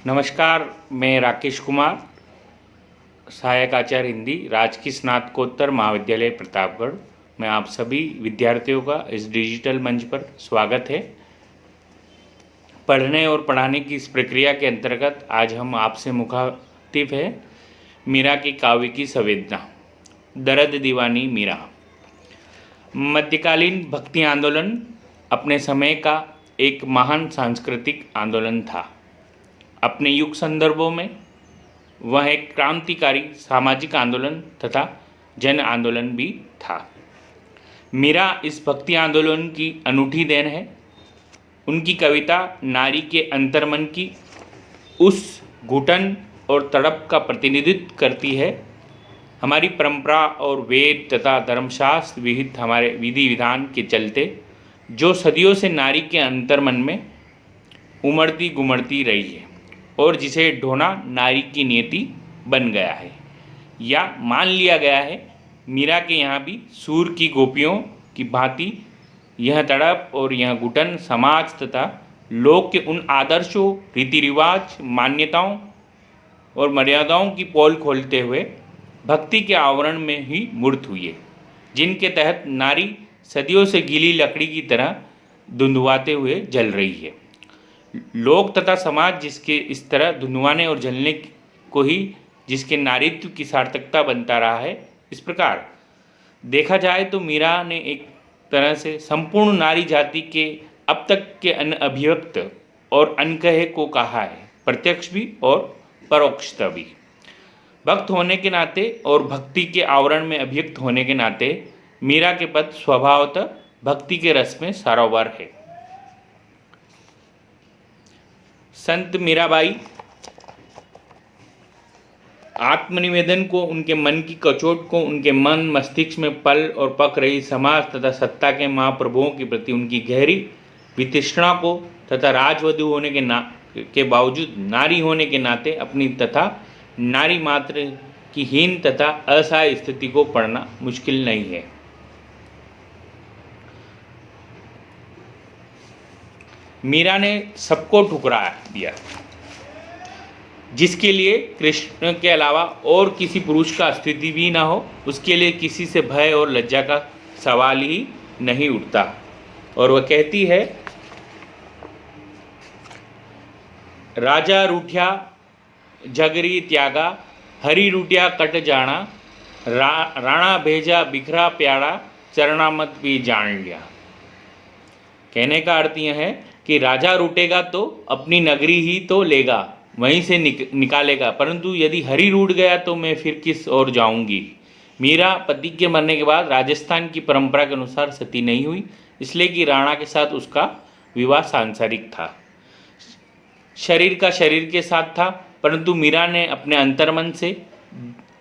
नमस्कार, मैं राकेश कुमार, सहायक आचार्य हिंदी, राजकीय स्नातकोत्तर महाविद्यालय प्रतापगढ़ में आप सभी विद्यार्थियों का इस डिजिटल मंच पर स्वागत है। पढ़ने और पढ़ाने की इस प्रक्रिया के अंतर्गत आज हम आपसे मुखातिब है मीरा की काव्य की संवेदना। दर्द दीवानी मीरा। मध्यकालीन भक्ति आंदोलन अपने समय का एक महान सांस्कृतिक आंदोलन था। अपने युग संदर्भों में वह एक क्रांतिकारी सामाजिक आंदोलन तथा जन आंदोलन भी था। मीरा इस भक्ति आंदोलन की अनूठी देन है। उनकी कविता नारी के अंतर्मन की उस घुटन और तड़प का प्रतिनिधित्व करती है। हमारी परंपरा और वेद तथा धर्मशास्त्र विहित हमारे विधि विधान के चलते जो सदियों से नारी के अंतर्मन में उमड़ती गुमड़ती रही है और जिसे ढोना नारी की नियति बन गया है या मान लिया गया है, मीरा के यहाँ भी सूर की गोपियों की भांति यह तड़प और यह घुटन समाज तथा लोक के उन आदर्शों, रीति रिवाज, मान्यताओं और मर्यादाओं की पोल खोलते हुए भक्ति के आवरण में ही मूर्त हुई है, जिनके तहत नारी सदियों से गीली लकड़ी की तरह धुंधुआते हुए जल रही है। लोक तथा समाज जिसके इस तरह धुंधुआने और जलने को ही जिसके नारीत्व की सार्थकता बनता रहा है। इस प्रकार देखा जाए तो मीरा ने एक तरह से संपूर्ण नारी जाति के अब तक के अनअभिव्यक्त और अनकहे को कहा है, प्रत्यक्ष भी और परोक्षता भी। भक्त होने के नाते और भक्ति के आवरण में अभिव्यक्त होने के नाते मीरा के पद स्वभावतः भक्ति के रस में सरोवर है। संत मीराबाई आत्मनिवेदन को, उनके मन की कचोट को, उनके मन मस्तिष्क में पल और पक रही समाज तथा सत्ता के महाप्रभुओं के प्रति उनकी गहरी वितृष्णा को तथा राजवधु होने के बावजूद नारी होने के नाते अपनी तथा नारी मात्र की हीन तथा असहाय स्थिति को पढ़ना मुश्किल नहीं है। मीरा ने सबको ठुकरा दिया, जिसके लिए कृष्ण के अलावा और किसी पुरुष का अस्तित्व भी ना हो, उसके लिए किसी से भय और लज्जा का सवाल ही नहीं उठता। और वह कहती है, राजा रूठ्या जगरी त्यागा, हरी रूठ्या कट जाना, राणा भेजा बिखरा प्यारा, चरणामत भी जान लिया। कहने का अर्थ यह है कि राजा रूठेगा तो अपनी नगरी ही तो लेगा, वहीं से निकालेगा, परंतु यदि हरि रूठ गया तो मैं फिर किस ओर जाऊंगी। मीरा पति के मरने के बाद राजस्थान की परंपरा के अनुसार सती नहीं हुई, इसलिए कि राणा के साथ उसका विवाह सांसारिक था, शरीर का शरीर के साथ था। परंतु मीरा ने अपने अंतर्मन से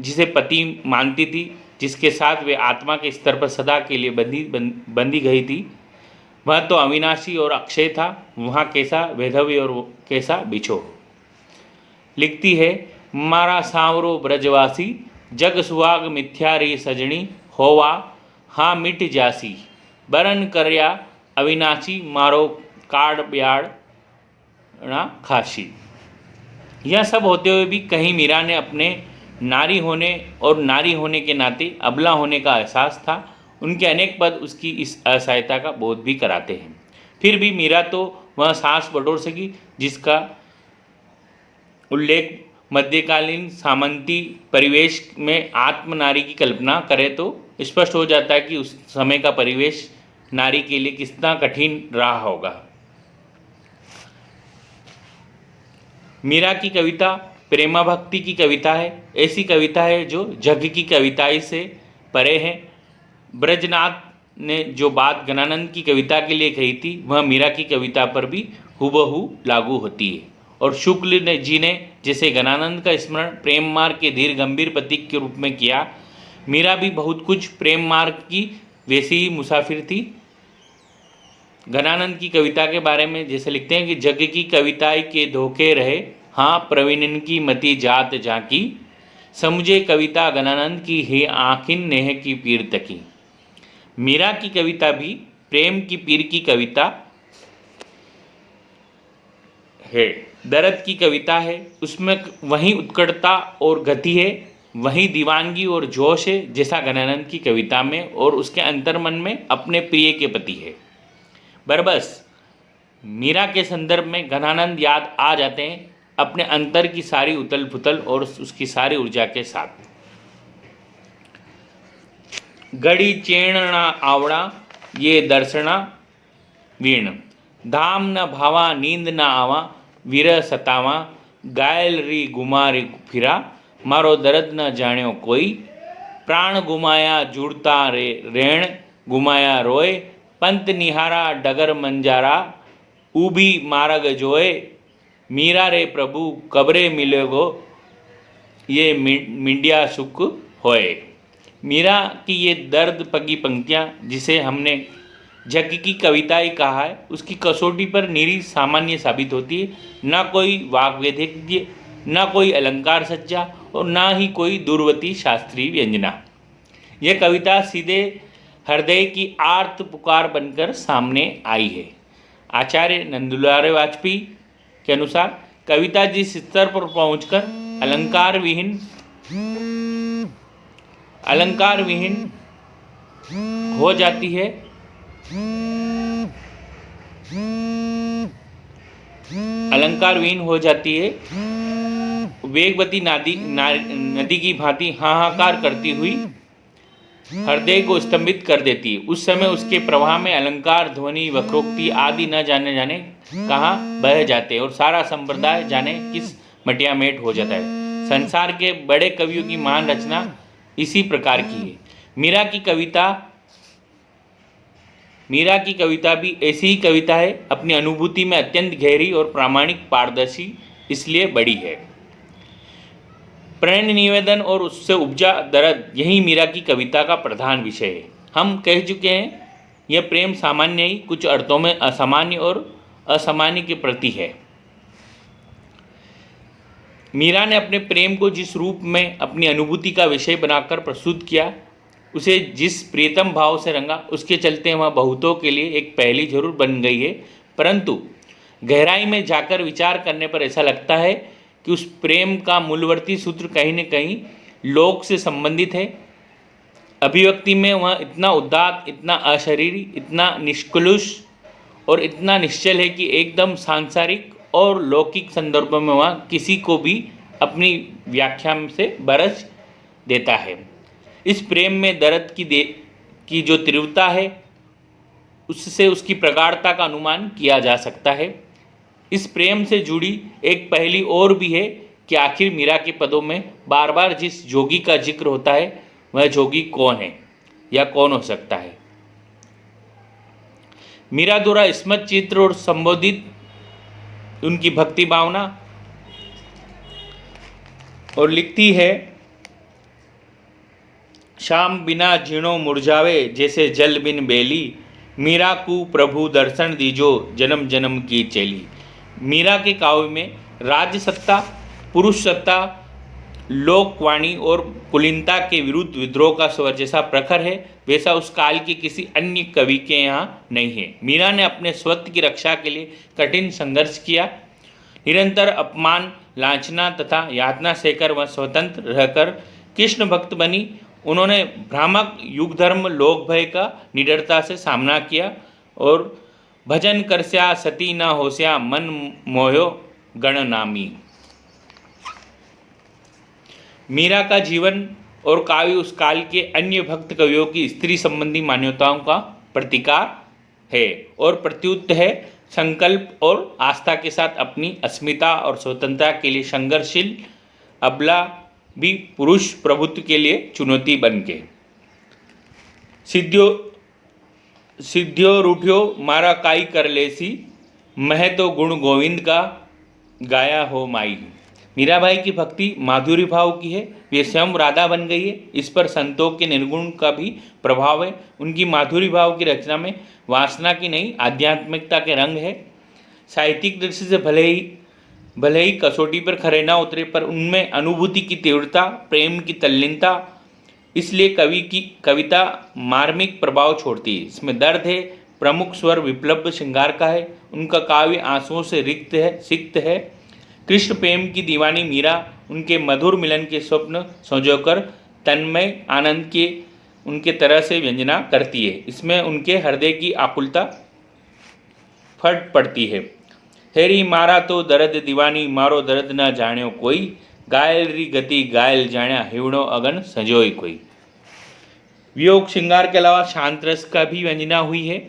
जिसे पति मानती थी, जिसके साथ वे आत्मा के स्तर पर सदा के लिए बंधी गई थी, वह तो अविनाशी और अक्षय था। वहाँ कैसा वैधव्य और कैसा बिछो। लिखती है, मारा सांवरो ब्रजवासी, जग सुहाग मिथ्यारी सजनी, होवा हाँ मिट जासी, बरन करया अविनाशी, मारो काड़ ब्याड़ ना खासी। यह सब होते हुए भी कहीं मीरा ने अपने नारी होने और नारी होने के नाते अबला होने का एहसास था। उनके अनेक पद उसकी इस असहायता का बोध भी कराते हैं। फिर भी मीरा तो वह सांस बटोर सकी जिसका उल्लेख मध्यकालीन सामंती परिवेश में आत्म नारी की कल्पना करे तो स्पष्ट हो जाता है कि उस समय का परिवेश नारी के लिए कितना कठिन रहा होगा। मीरा की कविता प्रेमा भक्ति की कविता है, ऐसी कविता है जो जग की कविताई से परे है। ब्रजनाथ ने जो बात गणानंद की कविता के लिए कही थी, वह मीरा की कविता पर भी हूबहू लागू होती है। और शुक्ल जी ने जैसे गणानंद का स्मरण प्रेम मार्ग के धीर गंभीर प्रतीक के रूप में किया, मीरा भी बहुत कुछ प्रेम मार्ग की वैसी ही मुसाफिर थी। गणानंद की कविता के बारे में जैसे लिखते हैं कि जग की कविताई के धोखे रहे, हाँ प्रवीणन की मति जात झांकी, समझे कविता गणानंद की हे आखिन नेह की पीर तकी। मीरा की कविता भी प्रेम की पीर की कविता है, दर्द की कविता है, उसमें वही उत्कटता और गति है, वही दीवानगी और जोश है जैसा घनानंद की कविता में, और उसके अंतर्मन में अपने प्रिय के प्रति है। बरबस मीरा के संदर्भ में घनानंद याद आ जाते हैं अपने अंतर की सारी उथल पुथल और उसकी सारी ऊर्जा के साथ। घड़ी चेणना आवड़ा ये दर्शना वीण, धाम न भावा नींद न आवा वीर सतावा, गायल री गुमारी फिरा मारो दर्द न जाण्यो कोई, प्राण गुमाया जुड़ता रे रेण गुमाया रोए, पंत निहारा डगर मंजारा ऊभी मार्ग जोए, मीरा रे प्रभु कबरे मिलेगो ये मिंडिया सुख होए। मीरा की ये दर्द पकी पंक्तियाँ, जिसे हमने जग की कविता ही कहा है, उसकी कसौटी पर निरी सामान्य साबित होती है। ना कोई वाग्वैदग्ध्य, ना कोई अलंकार सज्जा और ना ही कोई दुर्वती शास्त्रीय व्यंजना। यह कविता सीधे हृदय की आर्त पुकार बनकर सामने आई है। आचार्य नंदुलारे वाजपेयी के अनुसार कविता जिस स्तर पर पहुंचकर अलंकार विहीन हो जाती है, वेगवती नदी की भांति हाहाकार करती हुई हृदय को स्तंभित कर देती है। उस समय उसके प्रवाह में अलंकार, ध्वनि, वक्रोक्ति आदि न जाने कहाँ बह जाते हैं और सारा संप्रदाय जाने किस मटियामेट हो जाता है। संसार के बड़े कवियों की महान रचना इसी प्रकार की है। मीरा की कविता भी ऐसी ही कविता है, अपनी अनुभूति में अत्यंत गहरी और प्रामाणिक, पारदर्शी इसलिए बड़ी है। प्रेम निवेदन और उससे उपजा दर्द, यही मीरा की कविता का प्रधान विषय है। हम कह चुके हैं, यह प्रेम सामान्य ही कुछ अर्थों में असामान्य और असामान्य के प्रति है। मीरा ने अपने प्रेम को जिस रूप में अपनी अनुभूति का विषय बनाकर प्रस्तुत किया, उसे जिस प्रियतम भाव से रंगा, उसके चलते वह बहुतों के लिए एक पहेली जरूर बन गई है। परंतु गहराई में जाकर विचार करने पर ऐसा लगता है कि उस प्रेम का मूलवर्ती सूत्र कहीं न कहीं लोक से संबंधित है। अभिव्यक्ति में वह इतना उदात्त, इतना अशरीरी, इतना निष्कलुष और इतना निश्चल है कि एकदम सांसारिक और लौकिक संदर्भों में वह किसी को भी अपनी व्याख्या से बरस देता है। इस प्रेम में दर्द की जो तीव्रता है, उससे उसकी प्रगाढ़ता का अनुमान किया जा सकता है। इस प्रेम से जुड़ी एक पहेली और भी है कि आखिर मीरा के पदों में बार बार जिस जोगी का जिक्र होता है, वह जोगी कौन है या कौन हो सकता है। मीरा द्वारा स्मृत चित्र और संबोधित उनकी भक्ति भावना और लिखती है, शाम बिना झीणों मुरझावे जैसे जल बिन बेली, मीरा को प्रभु दर्शन दीजो जन्म जन्म की चेली। मीरा के काव्य में राज्य सत्ता, पुरुष सत्ता, लोकवाणी और कुलीनता के विरुद्ध विद्रोह का स्वर जैसा प्रखर है, वैसा उस काल के किसी अन्य कवि के यहाँ नहीं है। मीरा ने अपने स्वत्व की रक्षा के लिए कठिन संघर्ष किया। निरंतर अपमान, लांछना तथा यातना सहकर वह स्वतंत्र रहकर कृष्ण भक्त बनी। उन्होंने भ्रामक युग धर्म लोक भय का निडरता से सामना किया और भजन करस्या सती न होस्या मन मोयो गणनामी। मीरा का जीवन और काव्य उस काल के अन्य भक्त कवियों की स्त्री संबंधी मान्यताओं का प्रतिकार है और प्रत्युत्तर है। संकल्प और आस्था के साथ अपनी अस्मिता और स्वतंत्रता के लिए संघर्षशील अबला भी पुरुष प्रभुत्व के लिए चुनौती बन के सिद्धियों रूठियो मारा काई कर लेसी, मह तो गुण गोविंद का गाया हो माई। मीराबाई की भक्ति माधुरी भाव की है, वे स्वयं राधा बन गई है। इस पर संतों के निर्गुण का भी प्रभाव है। उनकी माधुरी भाव की रचना में वासना की नहीं, आध्यात्मिकता के रंग है। साहित्यिक दृष्टि से भले ही कसौटी पर खरे ना उतरे, पर उनमें अनुभूति की तीव्रता, प्रेम की तल्लीनता, इसलिए कवि की कविता मार्मिक प्रभाव छोड़ती है। इसमें दर्द है, प्रमुख स्वर विप्लव श्रृंगार का है। उनका काव्य आंसुओं से सिक्त है। कृष्ण प्रेम की दीवानी मीरा उनके मधुर मिलन के स्वप्न संजोकर तन्मय आनंद के उनके तरह से व्यंजना करती है। इसमें उनके हृदय की आकुलता फट पड़ती है। हेरी मारा तो दर्द दीवानी मारो दर्द न जाण्यो कोई, गायल री गति गायल जाण्या हिवड़ो अगन संजोई कोई। वियोग श्रृंगार के अलावा शांत रस का भी व्यंजना हुई है।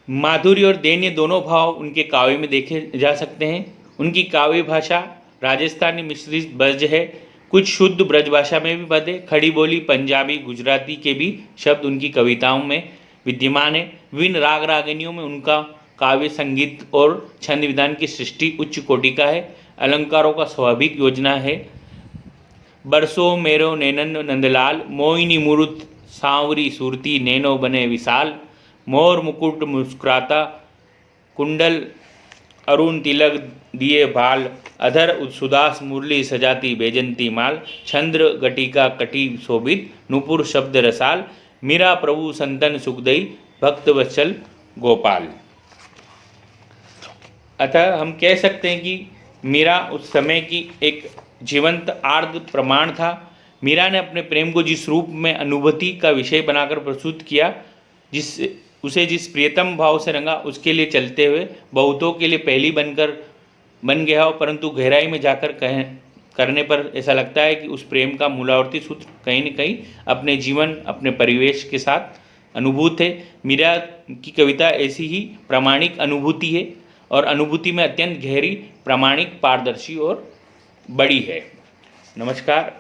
माधुर्य और दैन्य दोनों भाव उनके काव्य में देखे जा सकते हैं। उनकी काव्य भाषा राजस्थानी मिश्रित ब्रज है, कुछ शुद्ध ब्रज भाषा में भी पद है। खड़ी बोली पंजाबी गुजराती के भी शब्द उनकी कविताओं में विद्यमान है। विभिन्न राग रागिनियों में उनका काव्य संगीत और छंद विधान की सृष्टि उच्च कोटि का है। अलंकारों का स्वाभाविक योजना है। बरसो मेरो नैनन नंदलाल, मोहिनी मूर्त सांवरी सूरती नैनो बने विशाल, मोर मुकुट मुस्कुराता कुंडल अरुण तिलक दिए भाल, अधर सुदास मुरली सजाती बैजंती माल, चंद्र गटिका कटी शोभित नुपुर शब्द रसाल, मीरा प्रभु संतन सुखदई भक्त वत्सल गोपाल। अतः हम कह सकते हैं कि मीरा उस समय की एक जीवंत आर्द्र प्रमाण था। मीरा ने अपने प्रेम को जिस रूप में अनुभूति का विषय बनाकर प्रस्तुत किया, उसे जिस प्रियतम भाव से रंगा, उसके लिए चलते हुए बहुतों के लिए पहली बन गया हो, परंतु गहराई में जाकर करने पर ऐसा लगता है कि उस प्रेम का मूलावर्ती सूत्र कहीं न कहीं अपने जीवन अपने परिवेश के साथ अनुभूत है। मीरा की कविता ऐसी ही प्रामाणिक अनुभूति है और अनुभूति में अत्यंत गहरी, प्रामाणिक, पारदर्शी और बड़ी है। नमस्कार।